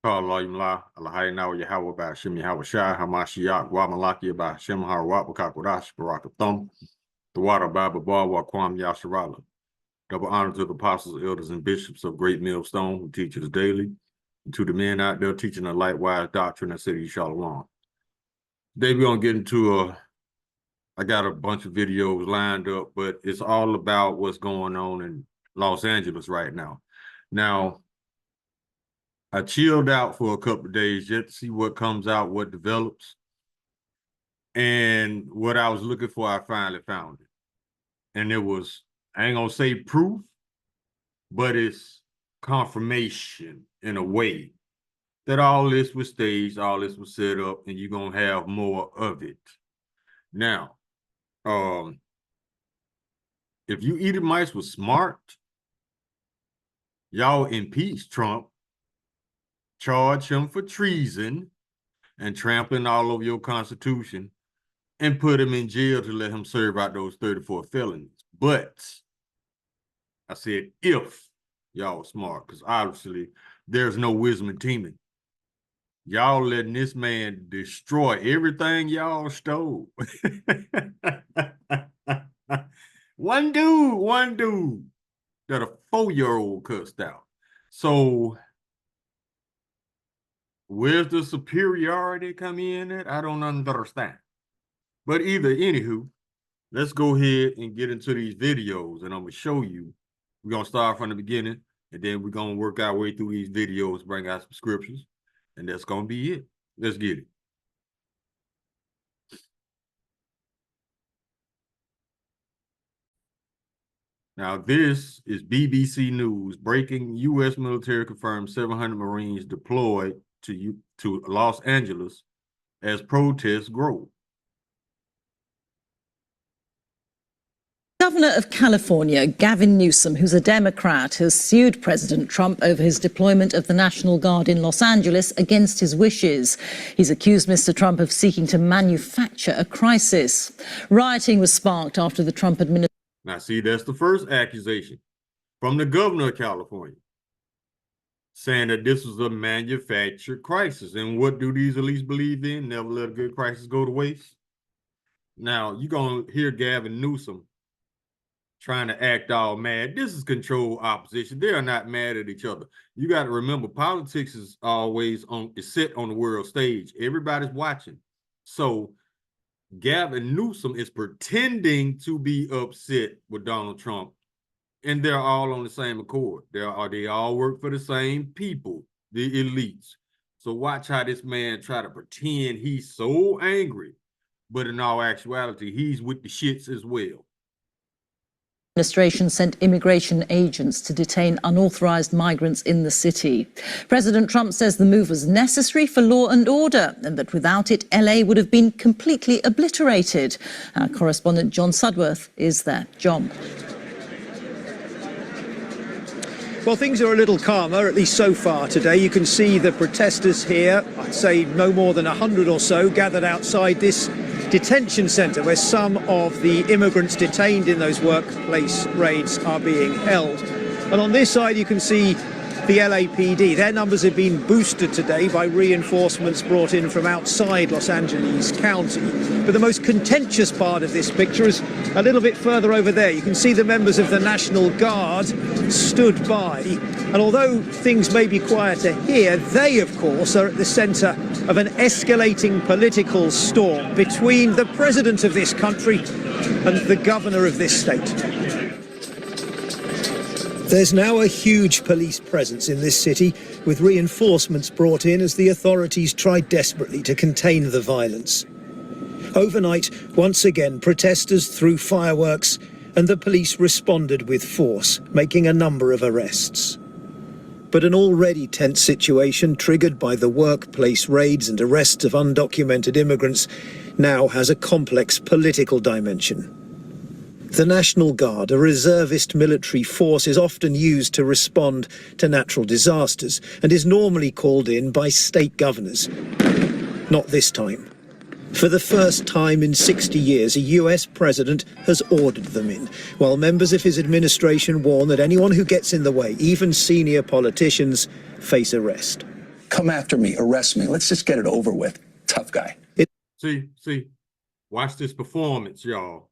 Allahumma Allahayna Yahweh by Shem Yahweh Shai Hamashiach Wamalaki by Shem Harawat Wakakodash Barakathum the water Baba Bar Wakwam Yasharala. Double honor to the apostles, elders, and bishops of Great Millstone who teach us daily, and to the men out there teaching the light-wise doctrine of City Shalom. Today we're gonna get into I got a bunch of videos lined up, but it's all about what's going on in Los Angeles right now. Now, I chilled out for a couple of days yet to see what comes out, what develops. And what I was looking for, I finally found it. And it was, I ain't gonna say proof, but it's confirmation in a way that all this was staged, all this was set up, and you're gonna have more of it. Now, if you Edomites was smart, y'all impeach Trump, charge him for treason and trampling all over your Constitution, and put him in jail to let him serve out those 34 felonies. But I said, if y'all smart, because obviously there's no wisdom in teaming. Y'all letting this man destroy everything y'all stole. One dude that a 4-year-old cussed out. So where's the superiority come in at? I don't understand. But anywho, let's go ahead and get into these videos, and I'm gonna show you. We're gonna start from the beginning, and then we're gonna work our way through these videos, bring out some scriptures, and that's gonna be it. Let's get it. Now, this is BBC News. Breaking: U.S. military confirms 700 Marines deployed to Los Angeles as protests grow. Governor of California, Gavin Newsom, who's a Democrat, has sued President Trump over his deployment of the National Guard in Los Angeles against his wishes. He's accused Mr. Trump of seeking to manufacture a crisis. Rioting was sparked after the Trump administration. Now, see, that's the first accusation from the governor of California, saying that this was a manufactured crisis. And what do these elites believe in? Never let a good crisis go to waste. Now, you're going to hear Gavin Newsom trying to act all mad. This is controlled opposition. They are not mad at each other. You got to remember, politics is always set on the world stage. Everybody's watching. So Gavin Newsom is pretending to be upset with Donald Trump, and they're all on the same accord. They all work for the same people, the elites. So watch how this man try to pretend he's so angry, but in all actuality, he's with the shits as well. Administration sent immigration agents to detain unauthorized migrants in the city. President Trump says the move was necessary for law and order, and that without it, LA would have been completely obliterated. Our correspondent John Sudworth is there. John. Well, things are a little calmer, at least so far today. You can see the protesters here, I'd say no more than 100 or so, gathered outside this detention centre where some of the immigrants detained in those workplace raids are being held. And on this side you can see the LAPD. Their numbers have been boosted today by reinforcements brought in from outside Los Angeles County. But the most contentious part of this picture is a little bit further over there. You can see the members of the National Guard stood by. And although things may be quieter here, they, of course, are at the centre of an escalating political storm between the president of this country and the governor of this state. There's now a huge police presence in this city, with reinforcements brought in as the authorities try desperately to contain the violence. Overnight, once again, protesters threw fireworks and the police responded with force, making a number of arrests. But an already tense situation, triggered by the workplace raids and arrests of undocumented immigrants, now has a complex political dimension. The National Guard, a reservist military force, is often used to respond to natural disasters and is normally called in by state governors. Not this time. For the first time in 60 years, a US president has ordered them in, while members of his administration warn that anyone who gets in the way, even senior politicians, face arrest. Come after me, arrest me. Let's just get it over with. Tough guy. See, watch this performance, y'all.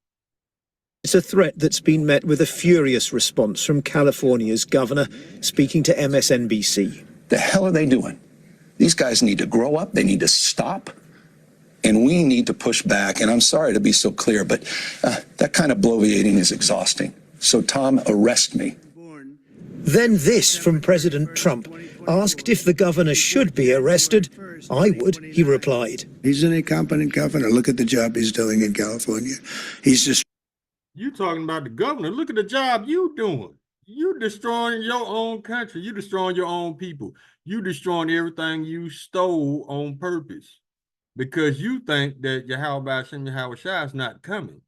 It's a threat that's been met with a furious response from California's governor, speaking to MSNBC. The hell are they doing? These guys need to grow up. They need to stop. And we need to push back. And I'm sorry to be so clear, but that kind of bloviating is exhausting. So, Tom, arrest me. Then this from President Trump. Asked if the governor should be arrested, I would, he replied. He's an incompetent governor. Look at the job he's doing in California. He's just... You talking about the governor. Look at the job you doing. You destroying your own country. You destroying your own people. You destroying everything you stole on purpose because you think that Yahweh Shem Yahweh Shai is not coming.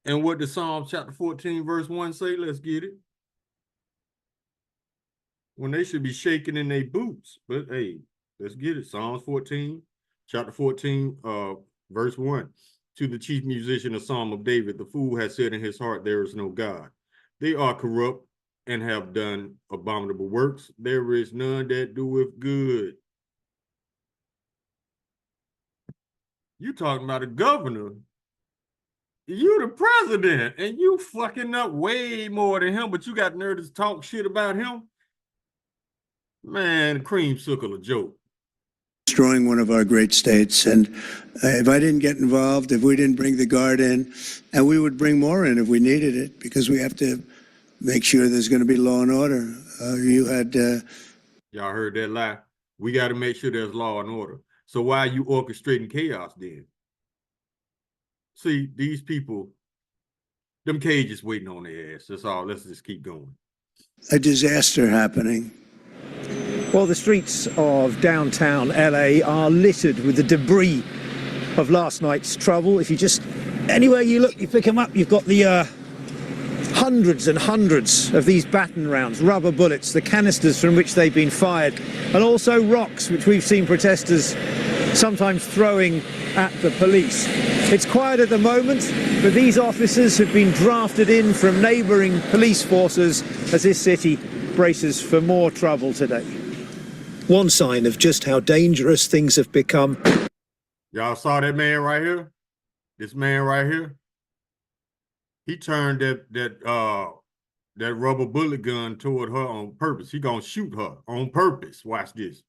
And what does Psalm chapter 14 verse 1 say? Let's get it. When they should be shaking in their boots. But hey, let's get it. Psalms 14, chapter 14, verse 1. To the chief musician, a psalm of David, the fool has said in his heart, there is no God. They are corrupt and have done abominable works. There is none that doeth good. You talking about a governor. You the president, and you fucking up way more than him, but you got nerve to talk shit about him? Man, creamsicle a joke. Destroying one of our great states. And if I didn't get involved, if we didn't bring the Guard in, and we would bring more in if we needed it, because we have to make sure there's going to be law and order. Y'all heard that lie? We got to make sure there's law and order. So why are you orchestrating chaos then? See, these people, them cages waiting on their ass. That's all. Let's just keep going. A disaster happening. Well, the streets of downtown LA are littered with the debris of last night's trouble. If you just, anywhere you look, you pick them up, you've got the hundreds and hundreds of these baton rounds, rubber bullets, the canisters from which they've been fired, and also rocks, which we've seen protesters sometimes throwing at the police. It's quiet at the moment, but these officers have been drafted in from neighbouring police forces as this city braces for more trouble today. One sign of just how dangerous things have become. Y'all saw that man right here? This man right here? He turned that rubber bullet gun toward her on purpose. He gonna shoot her on purpose. Watch this.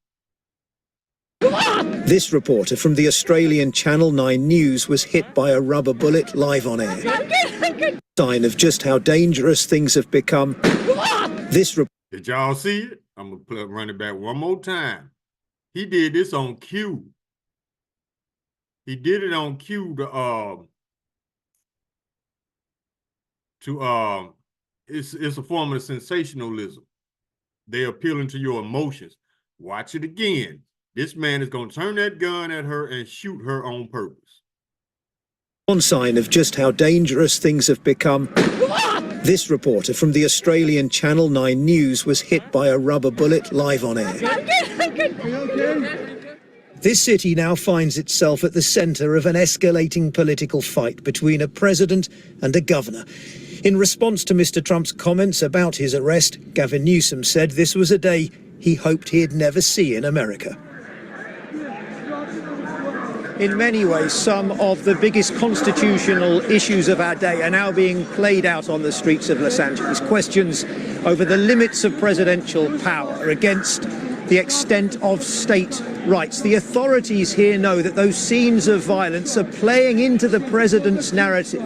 This reporter from the Australian Channel 9 News was hit by a rubber bullet live on air. Sign of just how dangerous things have become. Did y'all see it? I'm gonna run it back one more time. He did this on cue. He did it on cue it's a form of sensationalism. They're appealing to your emotions. Watch it again. This man is gonna turn that gun at her and shoot her on purpose. One sign of just how dangerous things have become. This reporter from the Australian Channel 9 News was hit by a rubber bullet live on air. This city now finds itself at the centre of an escalating political fight between a president and a governor. In response to Mr. Trump's comments about his arrest, Gavin Newsom said this was a day he hoped he'd never see in America. In many ways, some of the biggest constitutional issues of our day are now being played out on the streets of Los Angeles. Questions over the limits of presidential power, against the extent of state rights. The authorities here know that those scenes of violence are playing into the president's narrative.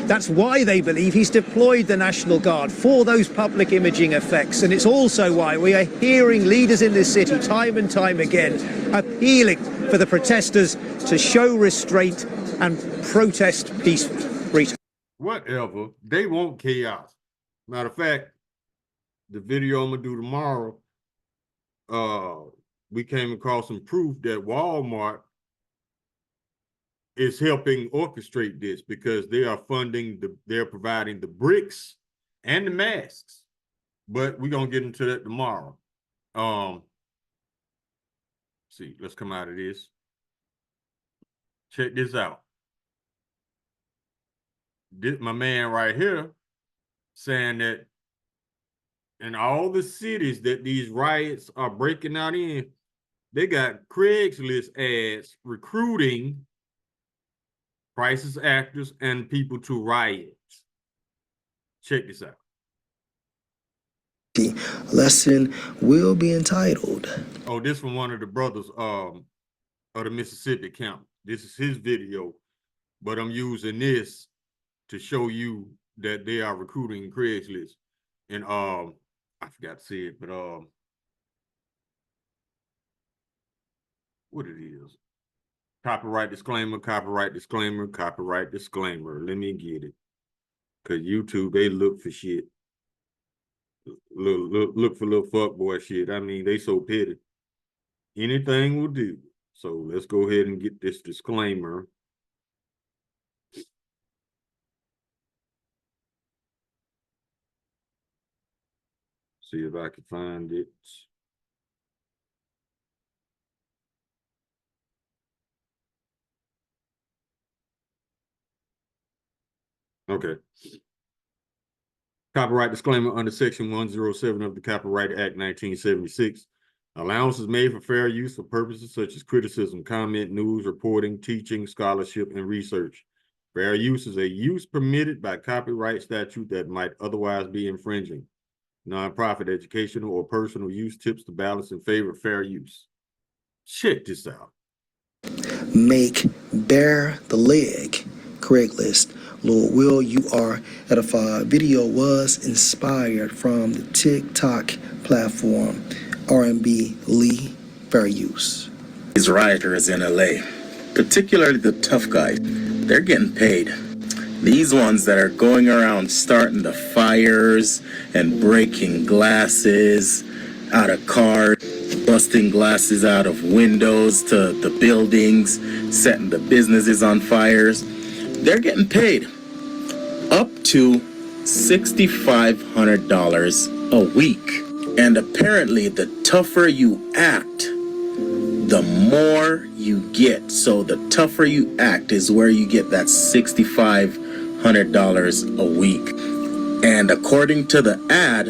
That's why they believe he's deployed the National Guard for those public imaging effects. And it's also why we are hearing leaders in this city time and time again appealing for the protesters to show restraint and protest peacefully. Whatever. They want chaos. Matter of fact, the video I'm gonna do tomorrow, we came across some proof that Walmart is helping orchestrate this because they are they're providing the bricks and the masks. But we're gonna get into that tomorrow. See, let's come out of this. Check this out. This my man right here saying that in all the cities that these riots are breaking out in, They got Craigslist ads recruiting crisis actors and people to riots. Check this out. Lesson will be entitled. Oh, this from one of the brothers of the Mississippi camp. This is his video, but I'm using this to show you that they are recruiting Craigslist. And I forgot to say it, but what it is. Copyright disclaimer, copyright disclaimer, copyright disclaimer. Let me get it. Cause YouTube, they look for shit. Look for little fuckboy shit. I mean, they so petty. Anything will do. So let's go ahead and get this disclaimer. See if I can find it. Okay. Copyright disclaimer under Section 107 of the Copyright Act 1976. Allowance is made for fair use for purposes such as criticism, comment, news, reporting, teaching, scholarship, and research. Fair use is a use permitted by copyright statute that might otherwise be infringing. Nonprofit educational or personal use tips the balance in favor of fair use. Check this out. Make Bear the Leg Craigslist. Lord Will, you are edified. Video was inspired from the TikTok platform R&B Lee Fair Use. These rioters in LA, particularly the tough guys, they're getting paid. These ones that are going around starting the fires and breaking glasses out of cars, busting glasses out of windows to the buildings, setting the businesses on fires, they're getting paid up to $6,500 a week. And apparently the tougher you act, the more you get. So the tougher you act is where you get that $6,500 a week. And according to the ad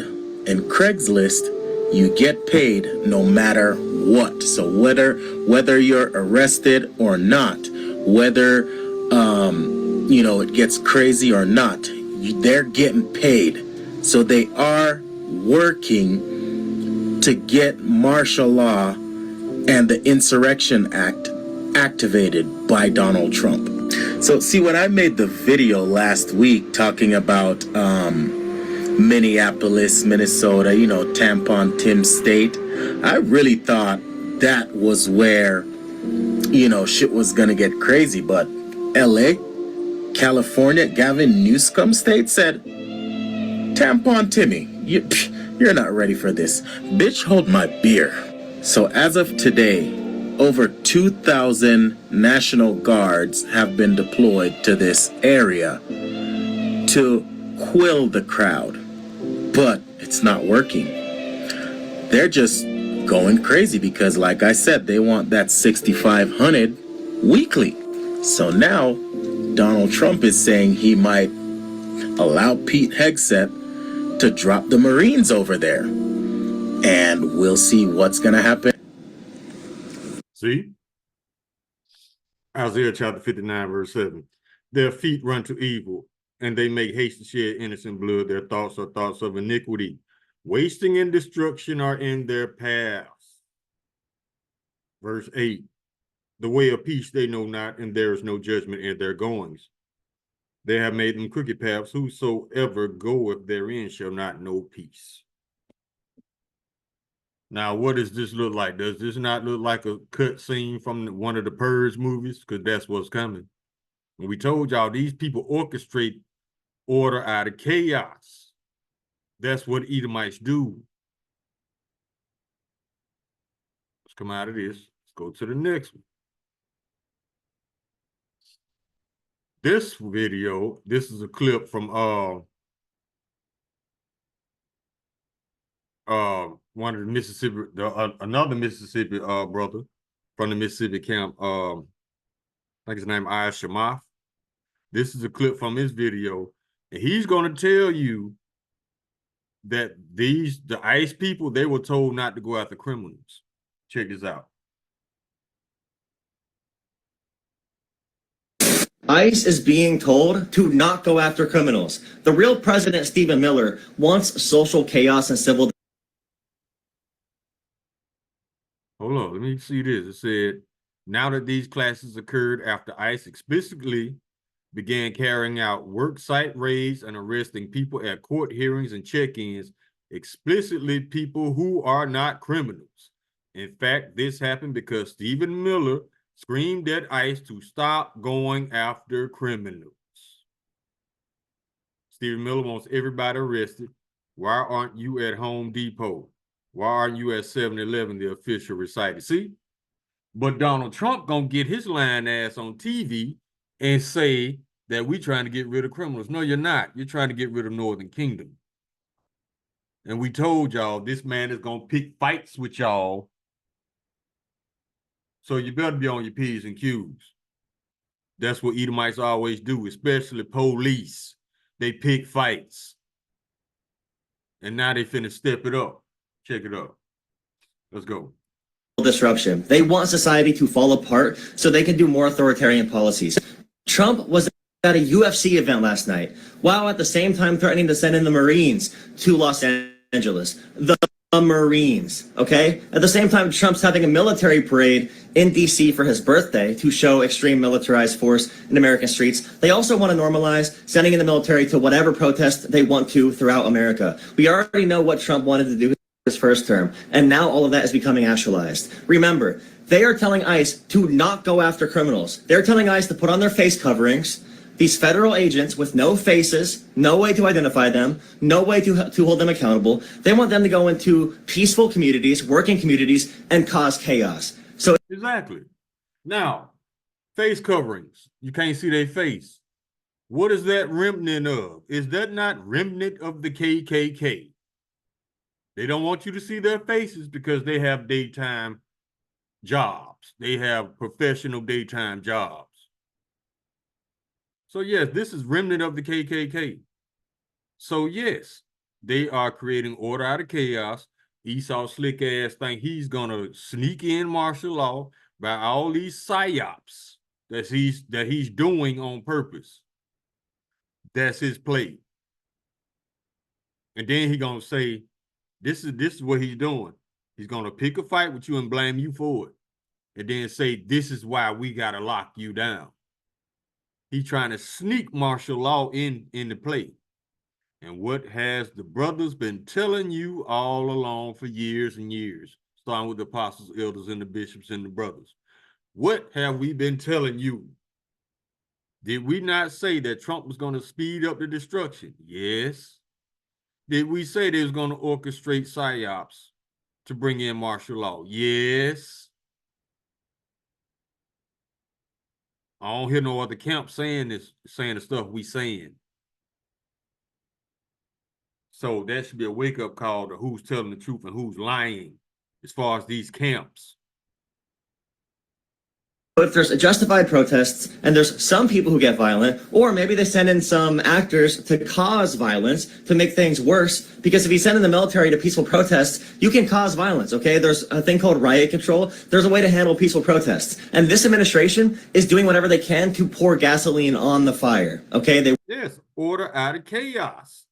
in Craigslist, you get paid no matter what. So whether you're arrested or not, whether it gets crazy or not, they're getting paid. So they are working to get martial law and the Insurrection Act activated by Donald Trump. So see, when I made the video last week talking about Minneapolis, Minnesota, Tampon Tim State, I really thought that was where, shit was gonna get crazy. But LA, California, Gavin Newsom State said, Tampon Timmy, you're not ready for this. Bitch, hold my beer. So as of today, over 2,000 National Guards have been deployed to this area to quell the crowd. But it's not working. They're just going crazy because, like I said, they want that $6,500 weekly. So now Donald Trump is saying he might allow Pete Hegseth to drop the Marines over there. And we'll see what's going to happen. See? Isaiah chapter 59, verse 7. Their feet run to evil, and they make haste to shed innocent blood. Their thoughts are thoughts of iniquity. Wasting and destruction are in their paths. Verse 8. The way of peace they know not, and there is no judgment in their goings. They have made them crooked paths. Whosoever goeth therein shall not know peace. Now, what does this look like? Does this not look like a cut scene from one of the Purge movies? Because that's what's coming. And we told y'all these people orchestrate order out of chaos. That's what Edomites do. Let's come out of this. Let's go to the next one. This video, this is a clip from one of the Mississippi, another Mississippi brother from the Mississippi camp. I think his name is Shamath. This is a clip from his video, and he's going to tell you that the ICE people, they were told not to go after criminals. Check this out. ICE is being told to not go after criminals. The real president, Stephen Miller, wants social chaos and civil. Hold on, let me see this. It said, now that these clashes occurred after ICE explicitly began carrying out work site raids and arresting people at court hearings and check-ins, explicitly people who are not criminals. In fact, this happened because Stephen Miller screamed at ICE to stop going after criminals. Stephen Miller wants everybody arrested. Why aren't you at Home Depot? Why aren't you at 7-Eleven, the official recital? See? But Donald Trump gonna get his lying ass on TV and say that we trying to get rid of criminals. No, you're not. You're trying to get rid of Northern Kingdom. And we told y'all this man is gonna pick fights with y'all. So you better be on your P's and Q's. That's what Edomites always do, especially police. They pick fights. And now they finna step it up. Check it out. Let's go. Disruption. They want society to fall apart so they can do more authoritarian policies. Trump was at a UFC event last night, while at the same time threatening to send in the Marines to Los Angeles. The Marines, okay? At the same time, Trump's having a military parade in DC for his birthday to show extreme militarized force in American streets. They also want to normalize sending in the military to whatever protest they want to throughout America. We already know what Trump wanted to do his first term, and now all of that is becoming actualized. Remember, they are telling ICE to not go after criminals. They're telling ICE to put on their face coverings. These federal agents with no faces, no way to identify them, no way to hold them accountable. They want them to go into peaceful communities, working communities, and cause chaos. So exactly. Now, face coverings. You can't see their face. What is that remnant of? Is that not remnant of the KKK? They don't want you to see their faces because they have daytime jobs. They have professional daytime jobs. So yes, this is remnant of the KKK. So yes, they are creating order out of chaos. Esau slick ass think he's gonna sneak in martial law by all these psyops that he's doing on purpose. That's his play. And then he gonna say, this is what he's doing. He's gonna pick a fight with you and blame you for it. And then say, this is why we gotta lock you down. He's trying to sneak martial law in the play. And what has the brothers been telling you all along for years and years, starting with the apostles, elders, and the bishops and the brothers? What have we been telling you? Did we not say that Trump was going to speed up the destruction? Yes. Did we say they was going to orchestrate psyops to bring in martial law? Yes. I don't hear no other camp saying the stuff we saying. So that should be a wake-up call to who's telling the truth and who's lying as far as these camps. if there's a justified protests and there's some people who get violent, or maybe they send in some actors to cause violence to make things worse, because if you send in the military to peaceful protests, you can cause violence, okay? There's a thing called riot control. There's a way to handle peaceful protests. And this administration is doing whatever they can to pour gasoline on the fire, okay? Yes, order out of chaos.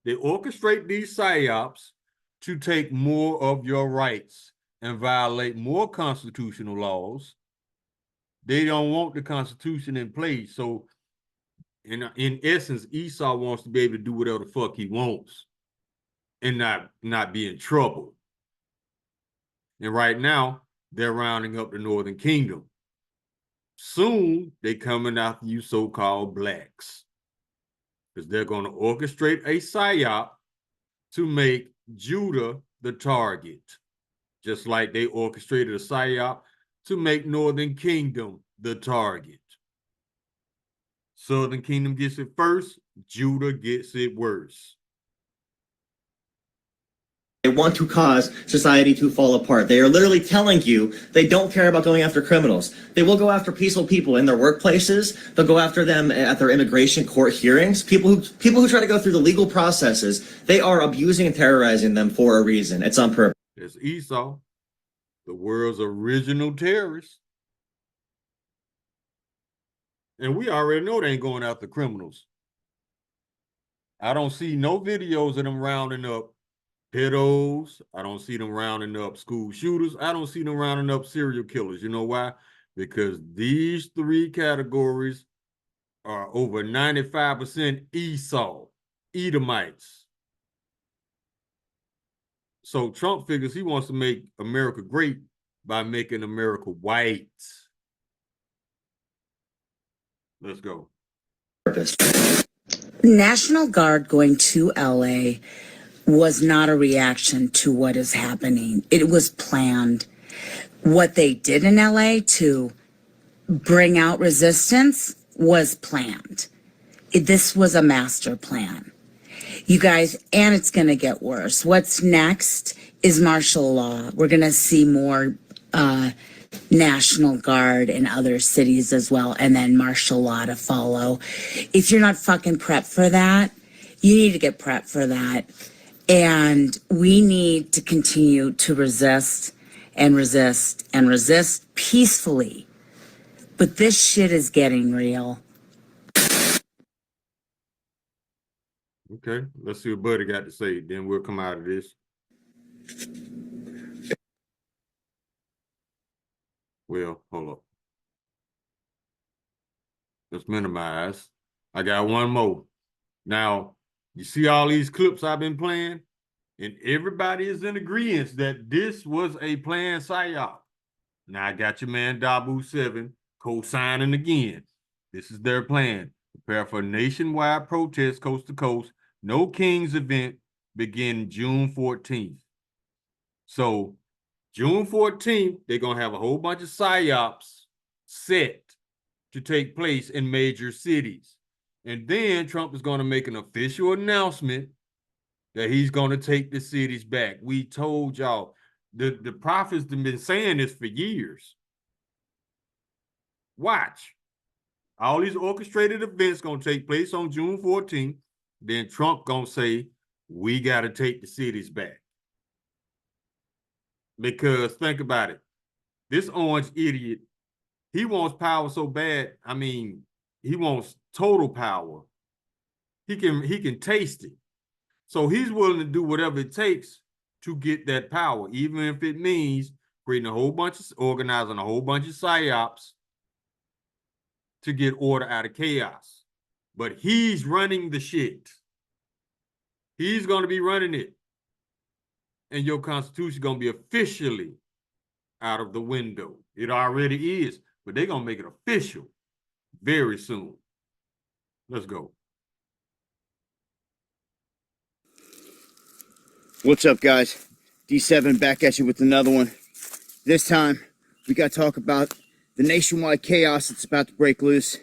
They orchestrate these psyops to take more of your rights and violate more constitutional laws. They don't want the Constitution in place. So in essence, Esau wants to be able to do whatever the fuck he wants and not be in trouble. And right now, they're rounding up the Northern Kingdom. Soon, they coming after you so-called blacks, because they're going to orchestrate a psyop to make Judah the target, just like they orchestrated a psyop to make Northern Kingdom the target. Southern Kingdom gets it first, Judah gets it worse. They want to cause society to fall apart. They are literally telling you they don't care about going after criminals. They will go after peaceful people in their workplaces. They'll go after them at their immigration court hearings. People who try to go through the legal processes, they are abusing and terrorizing them for a reason. It's on purpose. It's Esau, the world's original terrorist. And we already know they ain't going after criminals. I don't see no videos of them rounding up pedos. I don't see them rounding up school shooters. I don't see them rounding up serial killers. You know why? Because these three categories are over 95% Esau, Edomites. So Trump figures he wants to make America great by making America white. Let's go. National Guard going to LA was not a reaction to what is happening. It was planned. What they did in LA to bring out resistance was planned. This was a master plan. You guys, and it's going to get worse. What's next is martial law. We're going to see more National Guard in other cities as well, and then martial law to follow. If you're not fucking prepped for that, you need to get prepped for that. And we need to continue to resist and resist and resist peacefully. But this shit is getting real. Okay, let's see what Buddy got to say. Then we'll come out of this. Well, hold up. Let's minimize. I got one more. Now, you see all these clips I've been playing? And everybody is in agreement that this was a planned psyop. Now, I got your man Dabu 7 co-signing again. This is their plan. Prepare for nationwide protests coast to coast. No Kings event begin June 14th. So June 14th, they're going to have a whole bunch of psyops set to take place in major cities. And then Trump is going to make an official announcement that he's going to take the cities back. We told y'all, the prophets have been saying this for years. Watch. All these orchestrated events going to take place on June 14th. Then Trump going to say, we got to take the cities back. Because think about it. This orange idiot, he wants power so bad. I mean, he wants total power. He can taste it. So he's willing to do whatever it takes to get that power, even if it means organizing a whole bunch of psyops to get order out of chaos. But he's running the shit. He's going to be running it. And your Constitution going to be officially out of the window. It already is, but they're going to make it official very soon. Let's go. What's up, guys? D7 back at you with another one. This time, we got to talk about the nationwide chaos that's about to break loose.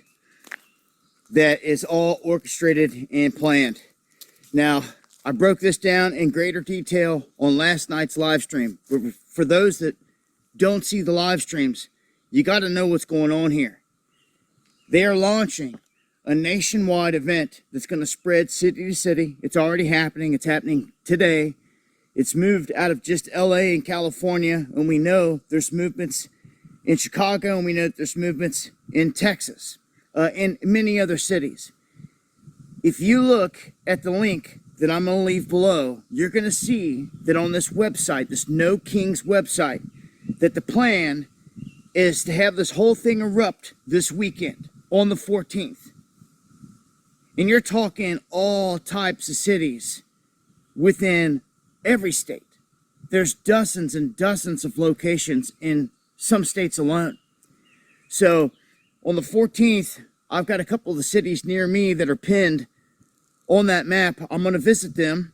That is all orchestrated and planned. Now, I broke this down in greater detail on last night's live stream. For those that don't see the live streams, you got to know what's going on here. They are launching a nationwide event that's going to spread city to city. It's already happening. It's happening today. It's moved out of just LA and California, and we know there's movements in Chicago, and we know there's movements in Texas, and many other cities. If you look at the link that I'm going to leave below, you're going to see that on this website, this No Kings website, that the plan is to have this whole thing erupt this weekend on the 14th. And you're talking all types of cities within every state. There's dozens and dozens of locations in some states alone. So on the 14th, I've got a couple of the cities near me that are pinned on that map. I'm going to visit them.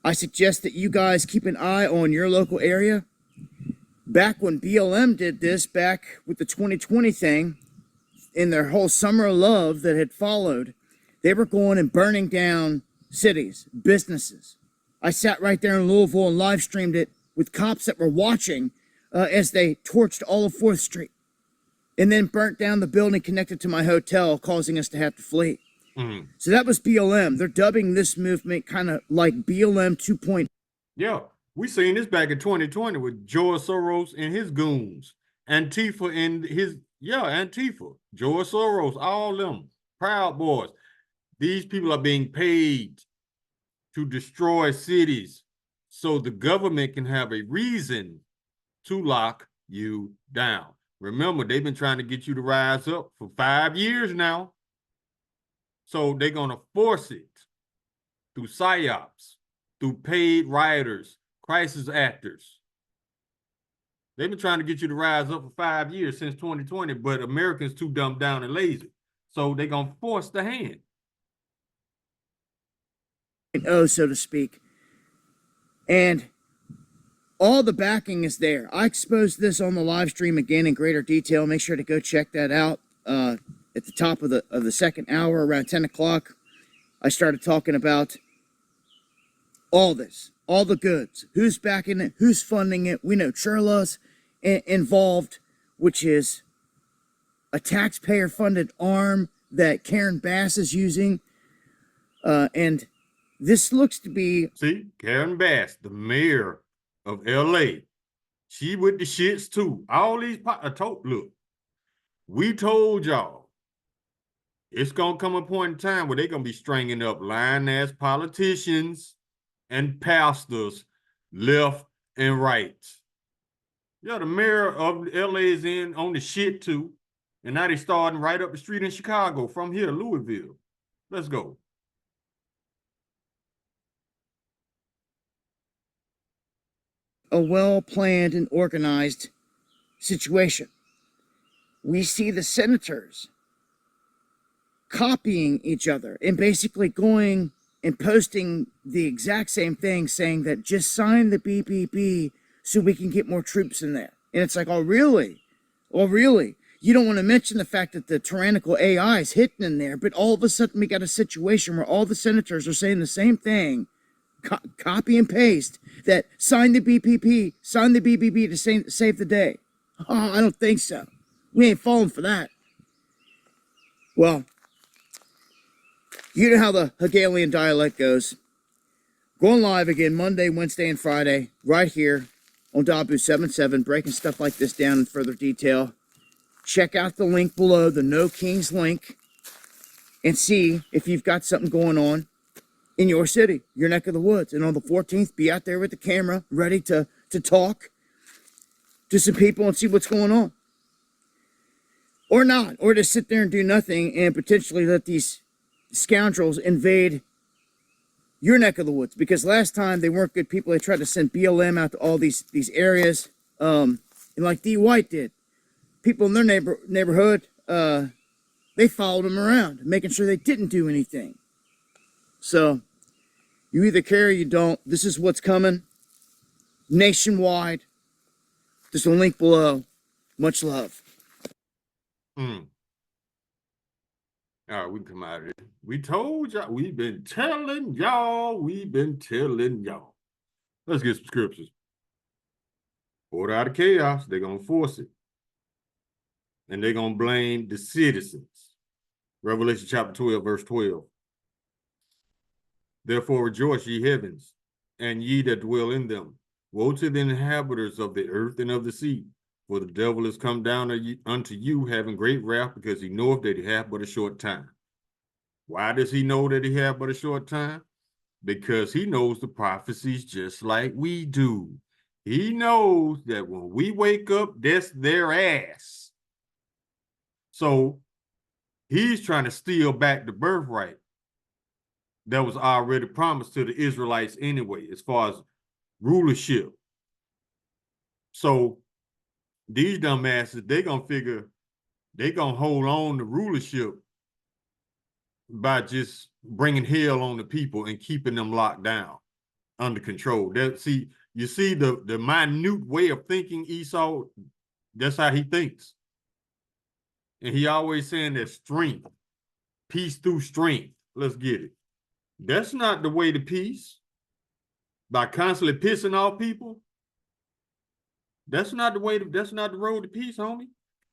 I suggest that you guys keep an eye on your local area. Back when BLM did this, back with the 2020 thing, in their whole summer of love that had followed, they were going and burning down cities, businesses. I sat right there in Louisville and live streamed it with cops that were watching as they torched all of 4th Street and then burnt down the building connected to my hotel, causing us to have to flee. Mm-hmm. So that was BLM. They're dubbing this movement kind of like BLM 2.0. Yeah, we seen this back in 2020 with George Soros and his goons, Antifa and Yeah, Antifa, George Soros, all them Proud Boys. These people are being paid to destroy cities so the government can have a reason to lock you down. Remember, they've been trying to get you to rise up for 5 years now. So they're going to force it through psyops, through paid rioters, crisis actors. They've been trying to get you to rise up for 5 years since 2020, but Americans too dumbed down and lazy. So they're going to force the hand. Oh, so to speak. And all the backing is there. I exposed this on the live stream again in greater detail. Make sure to go check that out. At the top of the second hour, around 10 o'clock, I started talking about all this, all the goods, who's backing it, who's funding it. We know Churla's involved, which is a taxpayer-funded arm that Karen Bass is using. And this looks to be... See, Karen Bass, the mayor of L.A., she with the shits too. All these, look, we told y'all, it's going to come a point in time where they're going to be stringing up lying-ass politicians and pastors left and right. Yeah, the mayor of LA is in on the shit too. And now they're starting right up the street in Chicago from here to Louisville. Let's go. A well-planned and organized situation. We see the senators copying each other and basically going and posting the exact same thing, saying that just sign the BBB so we can get more troops in there. And it's like, oh, really? Oh, really? You don't want to mention the fact that the tyrannical AI is hidden in there, but all of a sudden we got a situation where all the senators are saying the same thing, copy and paste, that sign the BBB to save the day. Oh, I don't think so. We ain't falling for that. Well, you know how the Hegelian dialect goes. Going live again Monday, Wednesday, and Friday, right here on Dabu 77, breaking stuff like this down in further detail. Check out the link below, the No Kings link, and see if you've got something going on in your city, your neck of the woods. And on the 14th, be out there with the camera, ready to talk to some people and see what's going on. Or not, or just sit there and do nothing and potentially let these scoundrels invade your neck of the woods, because last time they weren't good people. They tried to send BLM out to all these areas, and like D. White did, people in their neighborhood, they followed them around, making sure they didn't do anything. So you either care or you don't. This is what's coming nationwide. There's a link below. Much love. All right, we can come out of it. We told y'all, we've been telling y'all. Let's get some scriptures. Order out of chaos, they're going to force it. And they're going to blame the citizens. Revelation chapter 12, verse 12. Therefore rejoice, ye heavens, and ye that dwell in them. Woe to the inhabitants of the earth and of the sea, for the devil is come down unto you, having great wrath, because he knoweth that he hath but a short time. Why does he know that he hath but a short time? Because he knows the prophecies just like we do. He knows that when we wake up, that's their ass. So he's trying to steal back the birthright that was already promised to the Israelites anyway, as far as rulership. So these dumbasses, they're going to figure they're going to hold on to rulership by just bringing hell on the people and keeping them locked down, under control. You see the minute way of thinking Esau, that's how he thinks. And he always saying that strength, peace through strength. Let's get it. That's not the way to peace. By constantly pissing off people. That's not the road to peace, homie.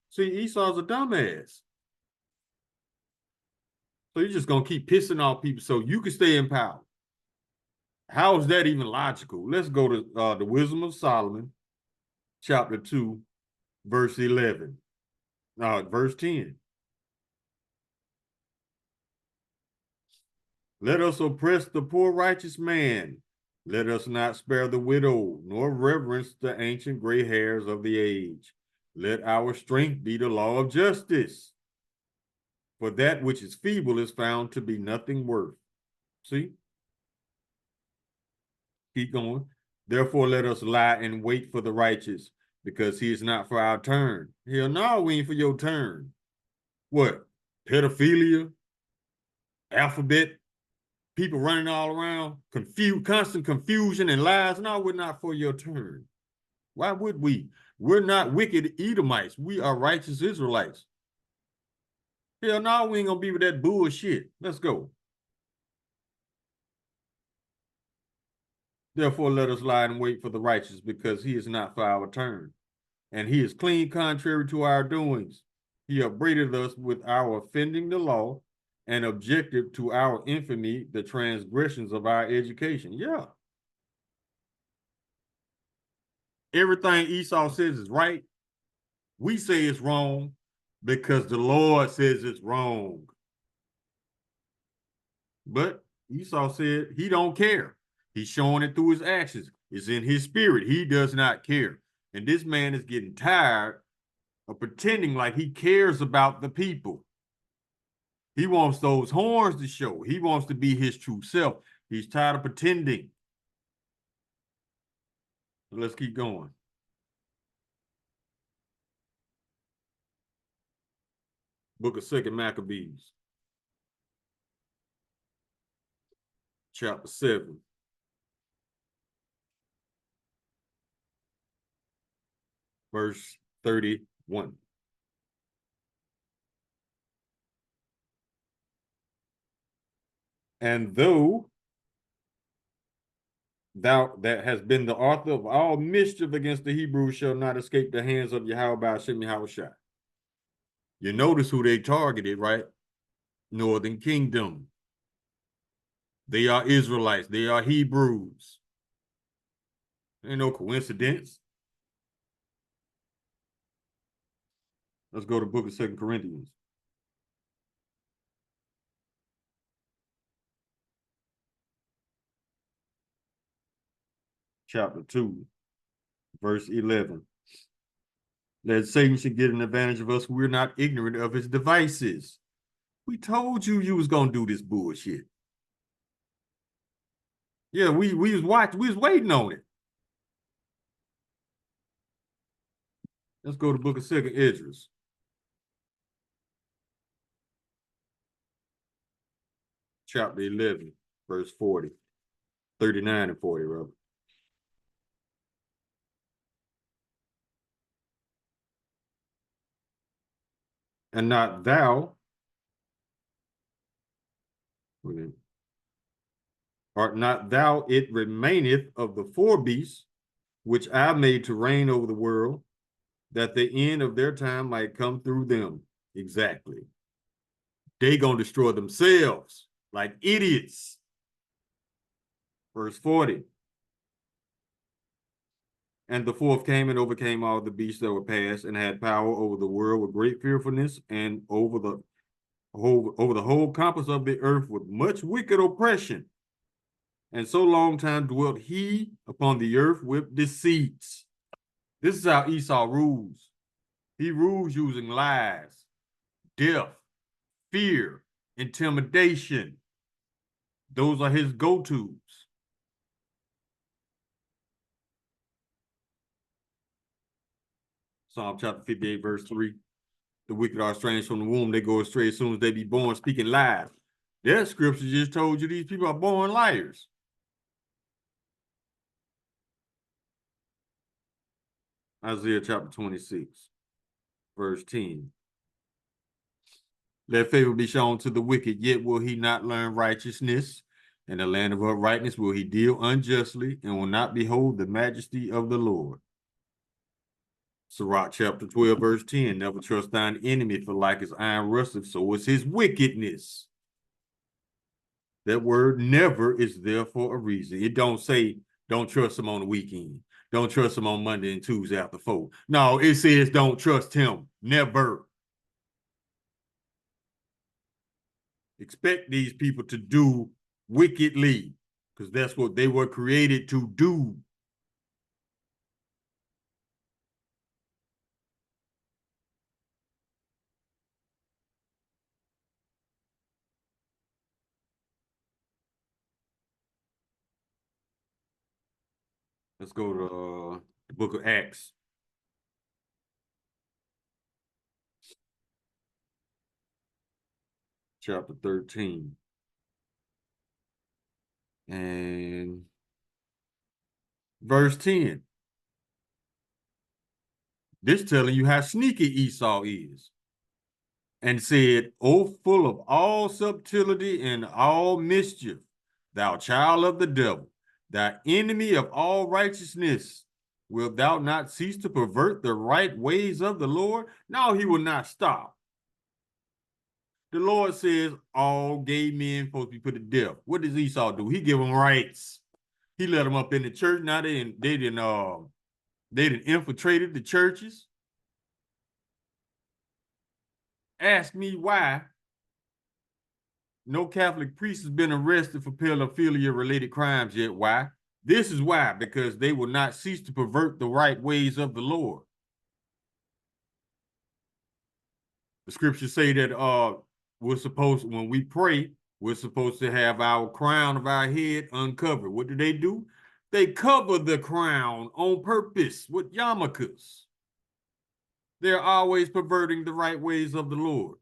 See, Esau's a dumbass. So you're just gonna keep pissing off people so you can stay in power. How is that even logical? Let's go to the Wisdom of Solomon, chapter 2, verse 11. Verse 10. Let us oppress the poor righteous man. Let us not spare the widow, nor reverence the ancient gray hairs of the age. Let our strength be the law of justice. For that which is feeble is found to be nothing worth. See? Keep going. Therefore, let us lie and wait for the righteous, because he is not for our turn. Hell no, we ain't for your turn. What? Pedophilia? Alphabet? People running all around, constant confusion and lies. No, we're not for your turn. Why would we? We're not wicked Edomites. We are righteous Israelites. Hell no, we ain't gonna be with that bullshit. Let's go. Therefore, let us lie and wait for the righteous, because he is not for our turn. And he is clean contrary to our doings. He upbraided us with our offending the law, and objective to our infamy, the transgressions of our education. Yeah. Everything Esau says is right. We say it's wrong because the Lord says it's wrong. But Esau said he don't care. He's showing it through his actions. It's in his spirit. He does not care. And this man is getting tired of pretending like he cares about the people. He wants those horns to show. He wants to be his true self. He's tired of pretending. So let's keep going. Book of 2 Maccabees, chapter 7. Verse 31. And though thou that has been the author of all mischief against the Hebrews shall not escape the hands of Yahweh Hashem Yahushua. You notice who they targeted, right? Northern Kingdom. They are Israelites. They are Hebrews. Ain't no coincidence. Let's go to the book of 2 Corinthians. Chapter 2, verse 11. That Satan should get an advantage of us. We're not ignorant of his devices. We told you was gonna do this bullshit. Yeah, we was watching, we was waiting on it. Let's go to the book of 2 Esdras. Chapter 11, verse 40. 39 and 40, rather. And not thou, art not thou, it remaineth of the four beasts, which I made to reign over the world, that the end of their time might come through them. Exactly. They gonna destroy themselves like idiots. Verse 40. And the fourth came and overcame all the beasts that were past, and had power over the world with great fearfulness, and over the whole compass of the earth with much wicked oppression. And so long time dwelt he upon the earth with deceits. This is how Esau rules. He rules using lies, death, fear, intimidation. Those are his go-tos. Psalm chapter 58, verse 3. The wicked are estranged from the womb. They go astray as soon as they be born, speaking lies. That scripture just told you these people are born liars. Isaiah chapter 26, verse 10. Let favor be shown to the wicked, yet will he not learn righteousness. In the land of uprightness will he deal unjustly, and will not behold the majesty of the Lord. Sirach chapter 12, verse 10. Never trust thine enemy, for like as iron rusteth, so is his wickedness. That word never is there for a reason. It don't say don't trust him on the weekend. Don't trust him on Monday and Tuesday after 4. No, it says don't trust him. Never. expect these people to do wickedly, because that's what they were created to do. Let's go to the book of Acts. Chapter 13. And verse 10. This telling you how sneaky Esau is. And said, O full of all subtlety and all mischief, thou child of the devil, thou enemy of all righteousness, wilt thou not cease to pervert the right ways of the Lord? No, he will not stop. The Lord says all gay men supposed to be put to death. What does Esau do? He give them rights. He let them up in the church. Now they didn't infiltrated the churches. Ask me why no Catholic priest has been arrested for pedophilia-related crimes yet. Why? This is why, because they will not cease to pervert the right ways of the Lord. The scriptures say that we're supposed, when we pray, we're supposed to have our crown of our head uncovered. What do? They cover the crown on purpose with yarmulkes. They're always perverting the right ways of the Lord.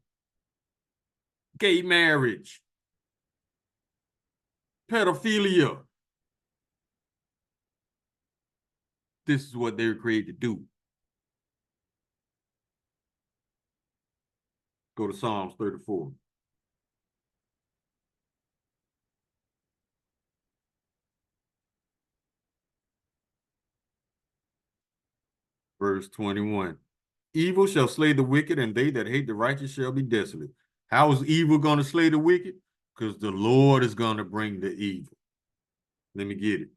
Gay marriage, pedophilia. This is what they were created to do. Go to Psalms 34. Verse 21. Evil shall slay the wicked, and they that hate the righteous shall be desolate. How is evil going to slay the wicked? Because the Lord is going to bring the evil. Let me get it.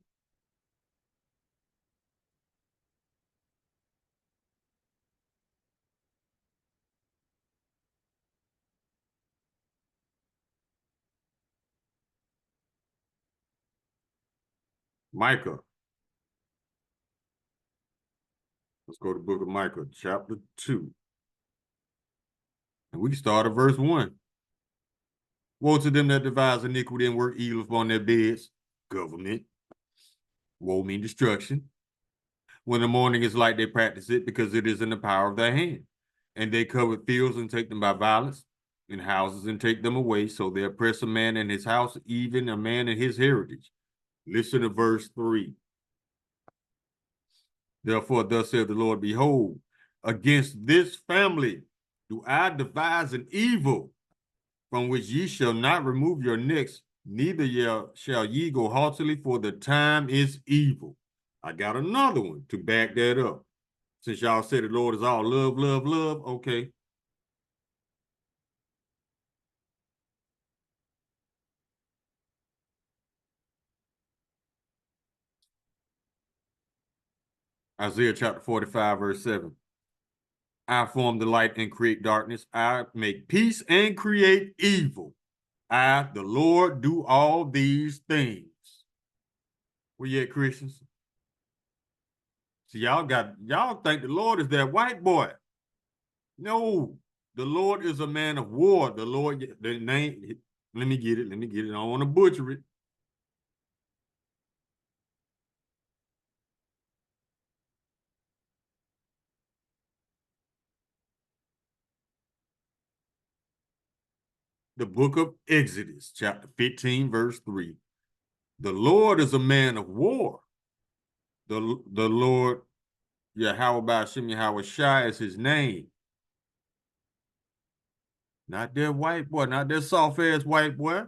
Micah. Let's go to the book of Micah, chapter 2. And we can start at verse 1. Woe to them that devise iniquity and work evil upon their beds. Government. Woe mean destruction. When the morning is light, they practice it because it is in the power of their hand. And they cover fields and take them by violence, and houses and take them away. So they oppress a man in his house, even a man in his heritage. Listen to verse 3. Therefore, thus saith the Lord, behold, against this family do I devise an evil, from which ye shall not remove your necks, neither shall ye go haughtily, for the time is evil. I got another one to back that up. Since y'all said the Lord is all love, love, love, okay. Isaiah chapter 45, verse 7. I form the light and create darkness. I make peace and create evil. I, the Lord, do all these things. Where you at, Christians? See, y'all think the Lord is that white boy. No, the Lord is a man of war. The Lord, the name, let me get it. I don't want to butcher it. The book of Exodus, chapter 15, verse 3. The Lord is a man of war. The Lord, Yahweh Ba'ashem Yahweh Shai is his name. Not that white boy, not that soft-ass white boy.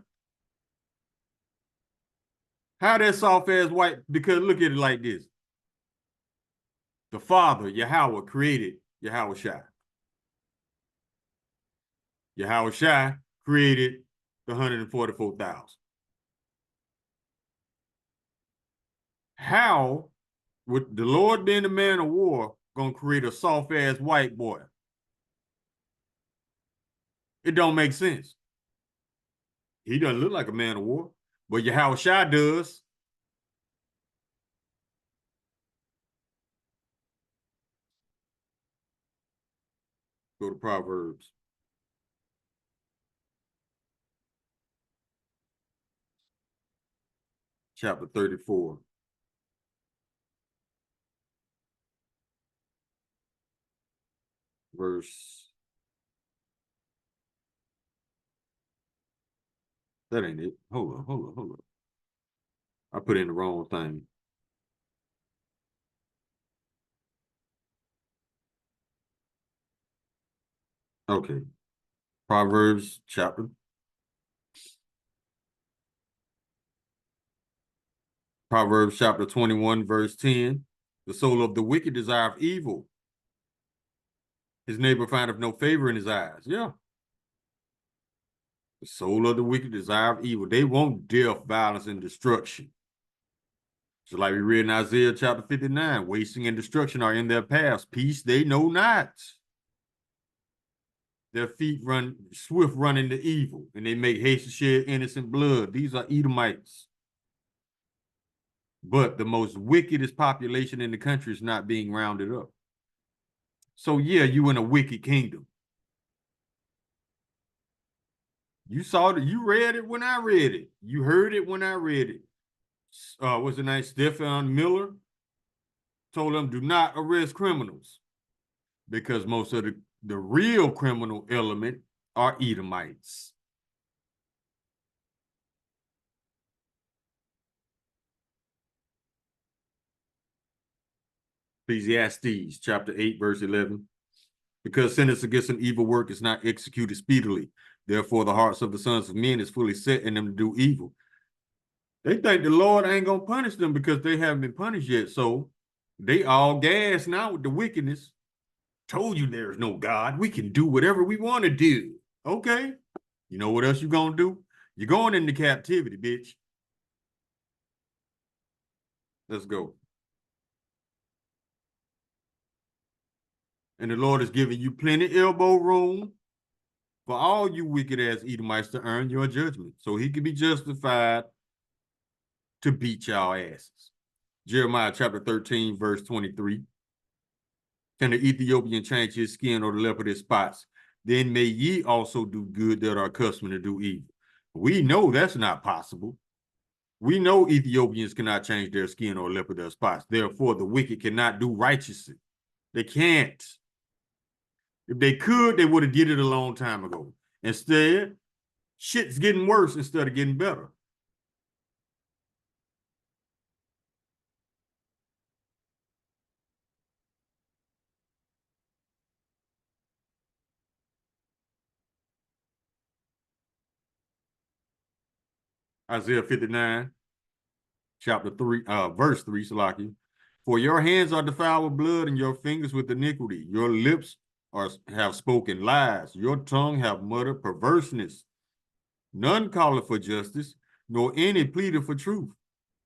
How that soft-ass white? Because look at it like this. The Father, Yahweh, created Yahweh Shai. Yahweh Shai created the 144,000. How would the Lord being the man of war gonna create a soft-ass white boy? It don't make sense. He doesn't look like a man of war, but Yahushua does. Go to Proverbs. Chapter 34. Verse. That ain't it. Hold on. I put in the wrong thing. Okay. Proverbs chapter 21, verse 10. The soul of the wicked desireth evil. His neighbor findeth no favor in his eyes. Yeah. The soul of the wicked desireth evil. They want death, violence, and destruction. Just like we read in Isaiah chapter 59, wasting and destruction are in their paths. Peace they know not. Their feet run swift run into evil, and they make haste to shed innocent blood. These are Edomites. But the most wickedest population in the country is not being rounded up. So yeah, you in a wicked kingdom. You saw it, you read it when I read it. You heard it when I read it. What's the name? Stephen Miller told them, do not arrest criminals, because most of the real criminal element are Edomites. Ecclesiastes chapter 8, verse 11. Because sentence against an evil work is not executed speedily. Therefore, the hearts of the sons of men is fully set in them to do evil. They think the Lord ain't going to punish them because they haven't been punished yet. So they all gas now with the wickedness. Told you there's no God. We can do whatever we want to do. Okay. You know what else you're going to do? You're going into captivity, bitch. Let's go. And the Lord is giving you plenty elbow room for all you wicked ass Edomites to earn your judgment. So he can be justified to beat y'all asses. Jeremiah chapter 13, verse 23. Can the Ethiopian change his skin or the leopard his spots? Then may ye also do good that are accustomed to do evil. We know that's not possible. We know Ethiopians cannot change their skin or leopard their spots. Therefore, the wicked cannot do righteously. They can't. If they could, they would have did it a long time ago. Instead, shit's getting worse instead of getting better. Isaiah 59, chapter 3, verse 3, Salaki. For your hands are defiled with blood and your fingers with iniquity. Your lips have spoken lies. Your tongue have muttered perverseness. None calleth for justice, nor any pleadeth for truth.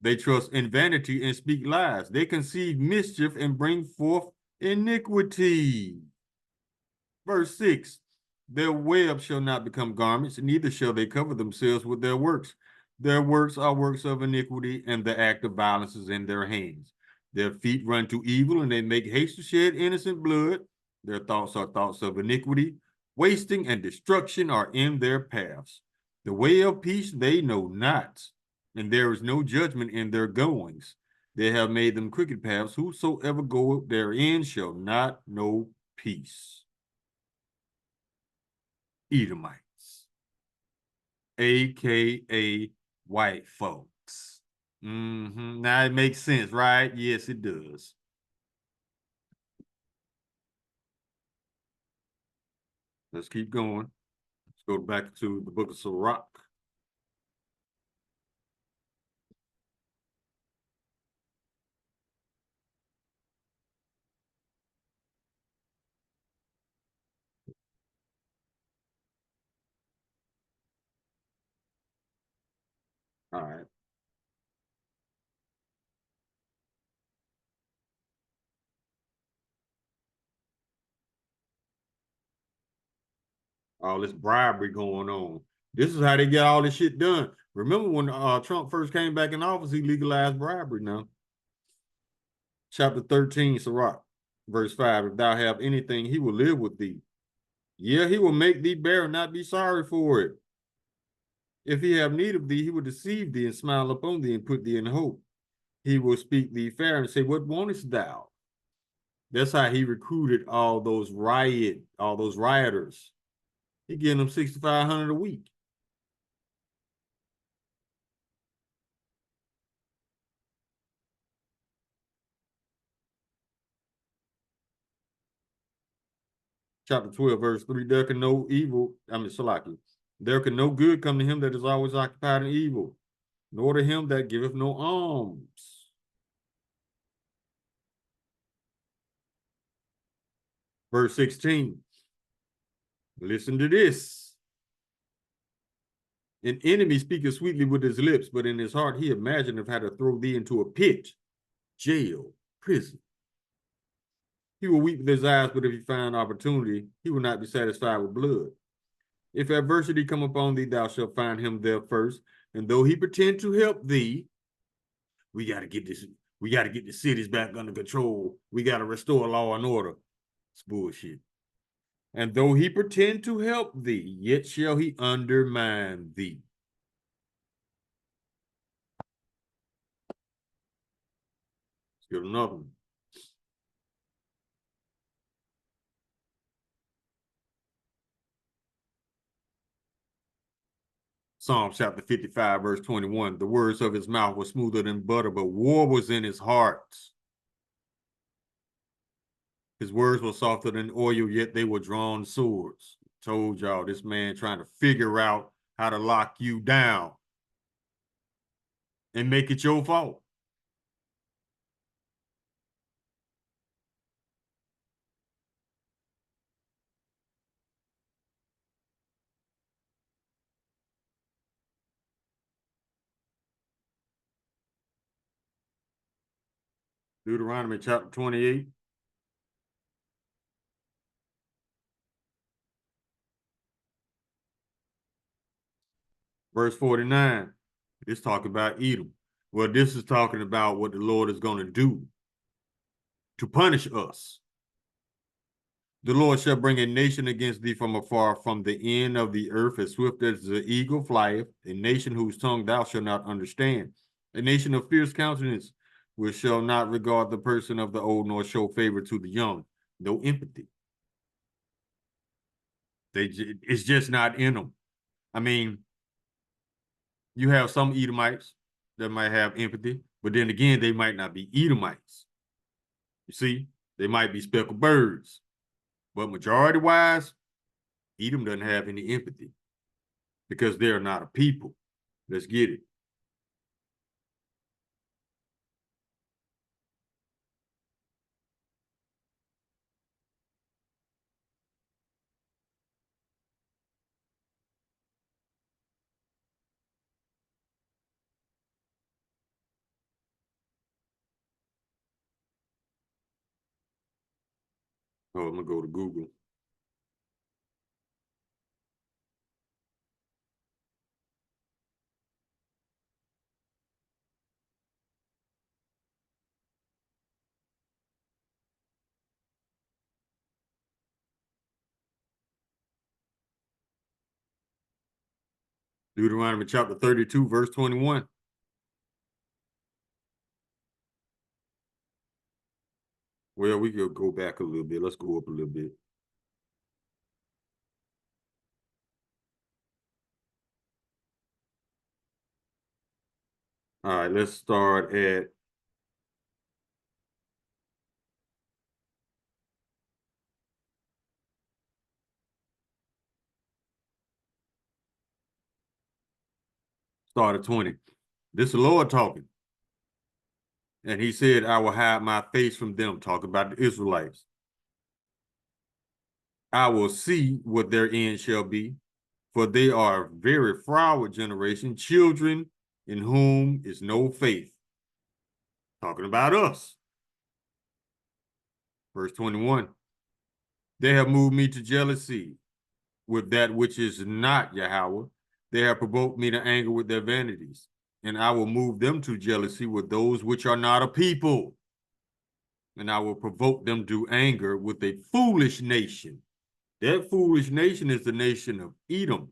They trust in vanity and speak lies. They conceive mischief and bring forth iniquity. Verse 6, their web shall not become garments, neither shall they cover themselves with their works. Their works are works of iniquity, and the act of violence is in their hands. Their feet run to evil, and they make haste to shed innocent blood. Their thoughts are thoughts of iniquity. Wasting and destruction are in their paths. The way of peace they know not, and there is no judgment in their goings. They have made them crooked paths. Whosoever goeth therein shall not know peace. Edomites, aka white folks. Now it makes sense, right? Yes, it does. Let's keep going. Let's go back to the book of Sirach. All right. All this bribery going on. This is how they get all this shit done. Remember when Trump first came back in office, he legalized bribery now. Chapter 13, Sirach, verse 5, if thou have anything, he will live with thee. Yeah, he will make thee bear and not be sorry for it. If he have need of thee, he will deceive thee and smile upon thee and put thee in hope. He will speak thee fair and say, what wantest thou? That's how he recruited all those rioters. He getting them $6,500 a week. Chapter 12, verse 3, there can no good come to him that is always occupied in evil, nor to him that giveth no alms. Verse 16, listen to this. An enemy speaketh sweetly with his lips, but in his heart he imagineth how to throw thee into a pit, jail, prison. He will weep with his eyes, but if he find opportunity, he will not be satisfied with blood. If adversity come upon thee, thou shalt find him there first. And though he pretend to help thee, we got to get the cities back under control. We got to restore law and order. It's bullshit. And though he pretend to help thee, yet shall he undermine thee. Let's get another one. Psalm chapter 55, verse 21. The words of his mouth were smoother than butter, but war was in his heart. His words were softer than oil, yet they were drawn swords. Told y'all, this man trying to figure out how to lock you down and make it your fault. Deuteronomy chapter 28. Verse 49. This talking about Edom. Well, this is talking about what the Lord is going to do to punish us. The Lord shall bring a nation against thee from afar, from the end of the earth, as swift as the eagle flieth, a nation whose tongue thou shalt not understand, a nation of fierce countenance, which shall not regard the person of the old, nor show favor to the young. No empathy. It's just not in them. I mean, you have some Edomites that might have empathy, but then again, they might not be Edomites. You see, they might be speckled birds. But majority-wise, Edom doesn't have any empathy because they're not a people. Let's get it. Oh, I'm going to go to Google. Deuteronomy chapter 32, verse 21. Well, we could go back a little bit. Let's go up a little bit. All right, let's start at start at 20. This is the Lord talking. And he said, I will hide my face from them, talking about the Israelites. I will see what their end shall be, for they are a very froward generation, children in whom is no faith. Talking about us. Verse 21. They have moved me to jealousy with that which is not Yahweh, They have provoked me to anger with their vanities, and I will move them to jealousy with those which are not a people. And I will provoke them to anger with a foolish nation. That foolish nation is the nation of Edom.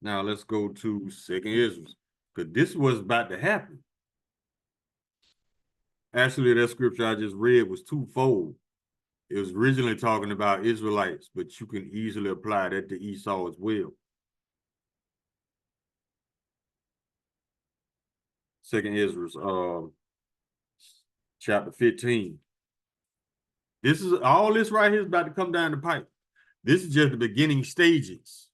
Now let's go to 2nd Israel, because this was about to happen. Actually, that scripture I just read was twofold. It was originally talking about Israelites, but you can easily apply that to Esau as well. 2nd Israel, chapter 15. This is all this right here is about to come down the pipe. This is just the beginning stages.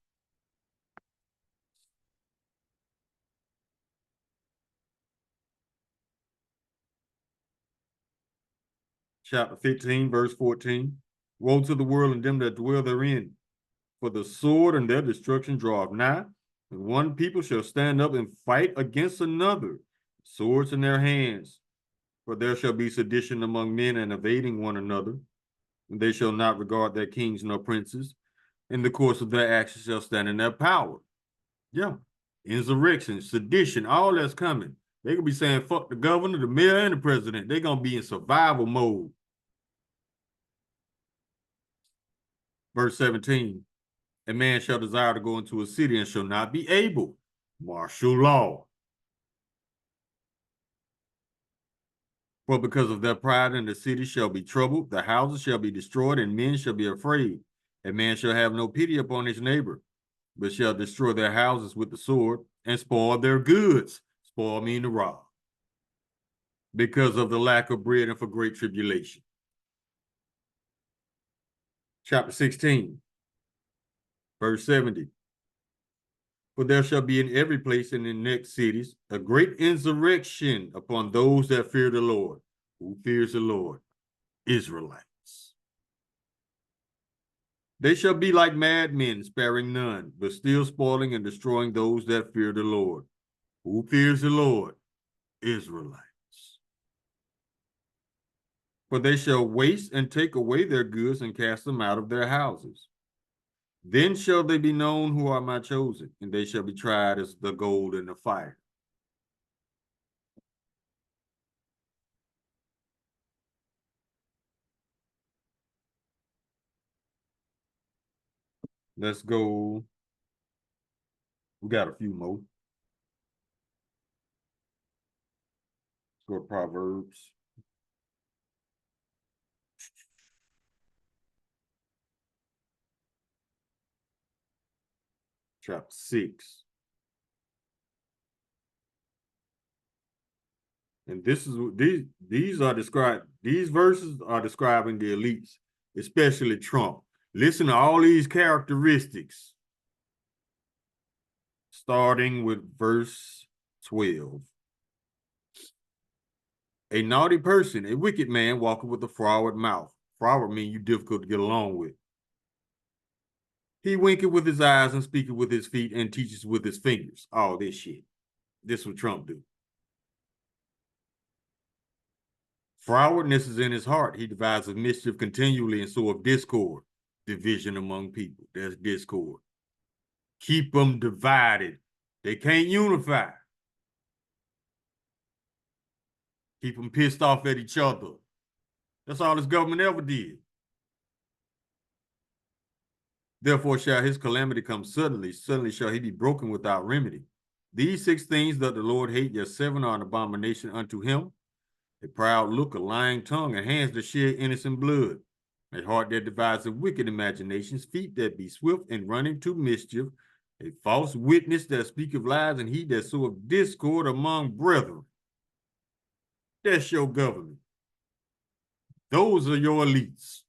Chapter 15, verse 14. Woe to the world and them that dwell therein, for the sword and their destruction draweth nigh, and one people shall stand up and fight against another, swords in their hands. For there shall be sedition among men and evading one another, and they shall not regard their kings nor princes. In the course of their actions shall stand in their power. Yeah. Insurrection, sedition, all that's coming. They could be saying, fuck the governor, the mayor, and the president. They're going to be in survival mode. Verse 17, a man shall desire to go into a city and shall not be able. Martial law. For because of their pride in the city shall be troubled, the houses shall be destroyed, and men shall be afraid. A man shall have no pity upon his neighbor, but shall destroy their houses with the sword and spoil their goods. Spoil mean to rob. Because of the lack of bread and for great tribulation. Chapter 16, verse 70. For there shall be in every place and in the next cities a great insurrection upon those that fear the Lord. Who fears the Lord? Israelites. They shall be like madmen, sparing none, but still spoiling and destroying those that fear the Lord. Who fears the Lord? Israelites. For they shall waste and take away their goods and cast them out of their houses. Then shall they be known who are my chosen, and they shall be tried as the gold in the fire. Let's go. We got a few more. Let's go to Proverbs. Chapter 6. And this is these are described, these verses are describing the elites, especially Trump. Listen to all these characteristics. Starting with verse 12. A naughty person, a wicked man, walking with a froward mouth. Froward means you difficult to get along with. He winketh with his eyes and speaketh with his feet and teaches with his fingers. All this shit. This is what Trump do. Frowardness is in his heart. He devises mischief continually and so of discord. Division among people. There's discord. Keep them divided. They can't unify. Keep them pissed off at each other. That's all this government ever did. Therefore shall his calamity come suddenly. Suddenly shall he be broken without remedy. These 6 things that the Lord hate, yet 7 are an abomination unto him. A proud look, a lying tongue, and hands that shed innocent blood. A heart that devises wicked imaginations, feet that be swift in running to mischief, a false witness that speaketh lies, and he that soweth discord among brethren. That's your government. Those are your elites.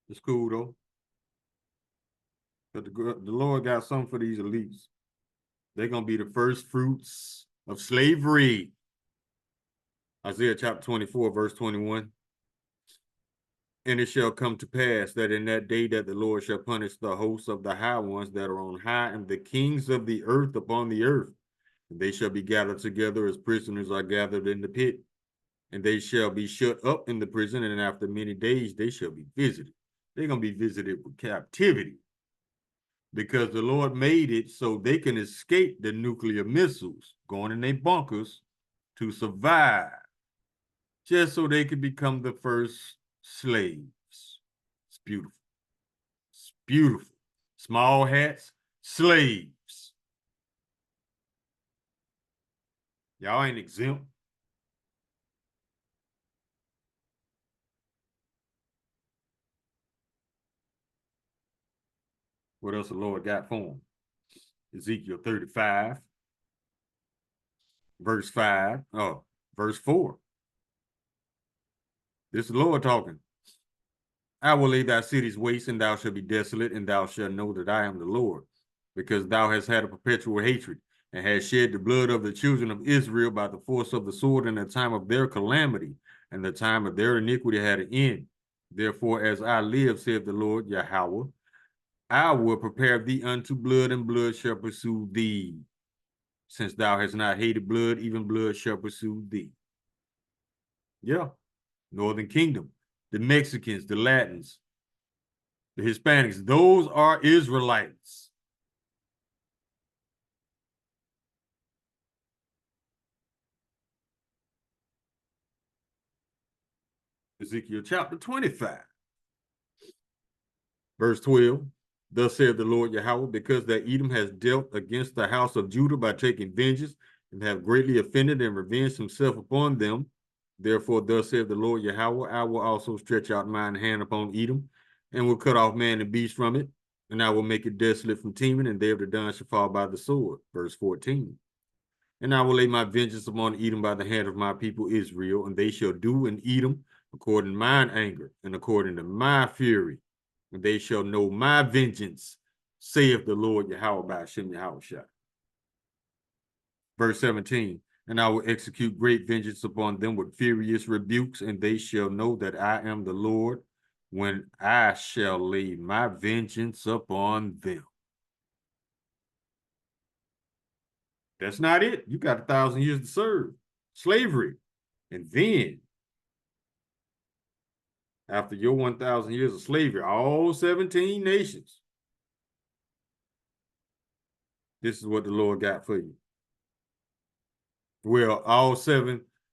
It's cool though. But the Lord got something for these elites. They're going to be the first fruits of slavery. Isaiah chapter 24, verse 21. And it shall come to pass that in that day that the Lord shall punish the hosts of the high ones that are on high, and the kings of the earth upon the earth. And they shall be gathered together as prisoners are gathered in the pit. And they shall be shut up in the prison, and after many days they shall be visited. They're going to be visited with captivity, because the Lord made it so they can escape the nuclear missiles going in their bunkers to survive, just so they could become the first slaves. It's beautiful. It's beautiful. Small hats, slaves. Y'all ain't exempt. What else the Lord got for them? Ezekiel 35, verse 5. Oh, verse 4. This is the Lord talking. I will lay thy cities waste, and thou shalt be desolate, and thou shalt know that I am the Lord, because thou hast had a perpetual hatred, and hast shed the blood of the children of Israel by the force of the sword in the time of their calamity, and the time of their iniquity had an end. Therefore, as I live, saith the Lord Yahweh, I will prepare thee unto blood, and blood shall pursue thee. Since thou hast not hated blood, even blood shall pursue thee. Yeah, Northern Kingdom, the Mexicans, the Latins, the Hispanics, those are Israelites. Ezekiel chapter 25, verse 12. Thus saith the Lord Yahweh, because that Edom has dealt against the house of Judah by taking vengeance, and have greatly offended and revenged himself upon them. Therefore, thus saith the Lord Yahweh, I will also stretch out mine hand upon Edom, and will cut off man and beast from it, and I will make it desolate from teeming, and they of the done shall fall by the sword. Verse 14. And I will lay my vengeance upon Edom by the hand of my people Israel, and they shall do in Edom according to mine anger, and according to my fury, and they shall know my vengeance, saith the Lord Yahweh by Hashem Yahushua. Verse 17, and I will execute great vengeance upon them with furious rebukes, and they shall know that I am the Lord, when I shall lay my vengeance upon them. That's not it. You got 1,000 years to serve. Slavery. And then, after your 1,000 years of slavery, all 17 nations, this is what the Lord got for you. Well,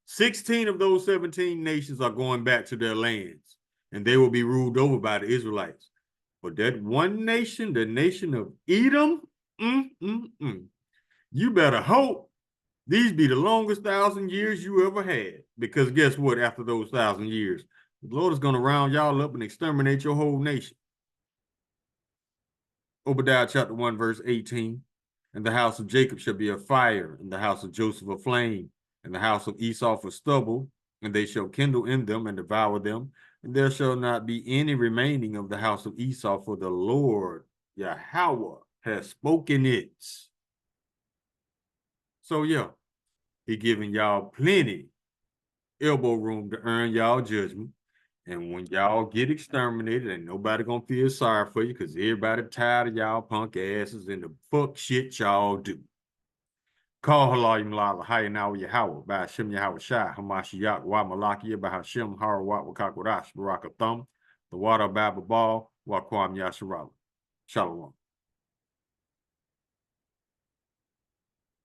16 of those 17 nations are going back to their lands, and they will be ruled over by the Israelites. But that one nation, the nation of Edom, you better hope these be the longest 1,000 years you ever had. Because guess what? After those 1,000 years, the Lord is going to round y'all up and exterminate your whole nation. Obadiah chapter 1, verse 18. And the house of Jacob shall be a fire, and the house of Joseph a flame, and the house of Esau for stubble, and they shall kindle in them and devour them. And there shall not be any remaining of the house of Esau, for the Lord Yahweh has spoken it. So yeah, he giving y'all plenty elbow room to earn y'all judgment. And when y'all get exterminated, ain't nobody gonna feel sorry for you, because everybody tired of y'all punk asses and the fuck shit y'all do. Call halayim lala hayanawa Yahweh by Hashem Yahweh Shai Hamashiach wa Malakia by Hashem Harawat Wakakwadash Barakathum the water Baba Ball Wakwam Yasharala. Shalom.